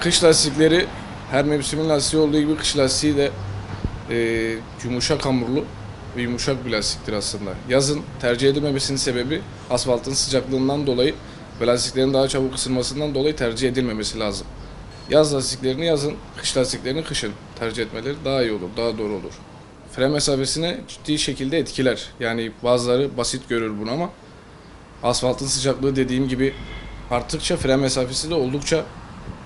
Kış lastikleri her mevsimin lastiği olduğu gibi kış lastiği de yumuşak hamurlu ve yumuşak bir lastiktir aslında. Yazın tercih edilmemesinin sebebi asfaltın sıcaklığından dolayı ve lastiklerin daha çabuk ısınmasından dolayı tercih edilmemesi lazım. Yaz lastiklerini yazın, kış lastiklerini kışın tercih etmeleri daha iyi olur, daha doğru olur. Fren mesafesini ciddi şekilde etkiler. Yani bazıları basit görür bunu ama asfaltın sıcaklığı dediğim gibi arttıkça fren mesafesi de oldukça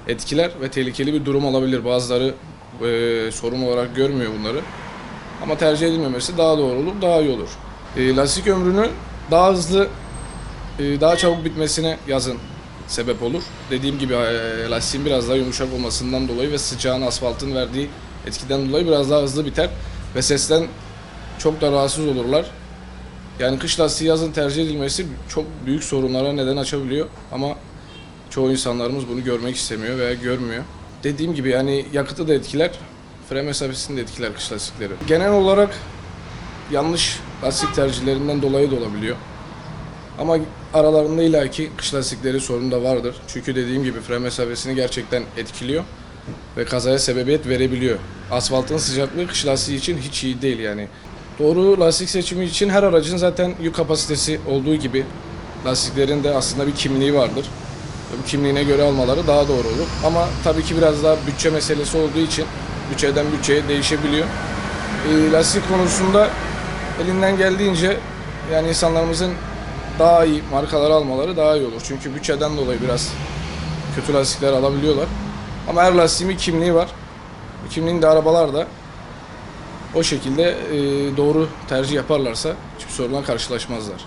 etkiler ve tehlikeli bir durum olabilir. Bazıları sorun olarak görmüyor bunları. Ama tercih edilmemesi daha doğru olur, daha iyi olur. Lastik ömrünü daha hızlı, daha çabuk bitmesine yazın sebep olur. Dediğim gibi lastiğin biraz daha yumuşak olmasından dolayı ve sıcağın asfaltın verdiği etkiden dolayı biraz daha hızlı biter ve sesten çok da rahatsız olurlar. Yani kış lastiği yazın tercih edilmesi çok büyük sorunlara neden açabiliyor ama çoğu insanlarımız bunu görmek istemiyor veya görmüyor. Dediğim gibi yani yakıtı da etkiler, fren mesafesini de etkiler kış lastikleri. Genel olarak yanlış lastik tercihlerinden dolayı da olabiliyor. Ama aralarında illaki kış lastikleri sorunu da vardır. Çünkü dediğim gibi fren mesafesini gerçekten etkiliyor ve kazaya sebebiyet verebiliyor. Asfaltın sıcaklığı kış lastiği için hiç iyi değil yani. Doğru lastik seçimi için her aracın zaten yük kapasitesi olduğu gibi lastiklerin de aslında bir kimliği vardır. Bu kimliğine göre almaları daha doğru olur. Ama tabii ki biraz daha bütçe meselesi olduğu için bütçeden bütçeye değişebiliyor. Lastik konusunda elinden geldiğince yani insanlarımızın daha iyi markalar almaları daha iyi olur. Çünkü bütçeden dolayı biraz kötü lastikler alabiliyorlar. Ama her lastiğin bir kimliği var. Bu kimliğin de arabalar da o şekilde doğru tercih yaparlarsa hiçbir sorunla karşılaşmazlar.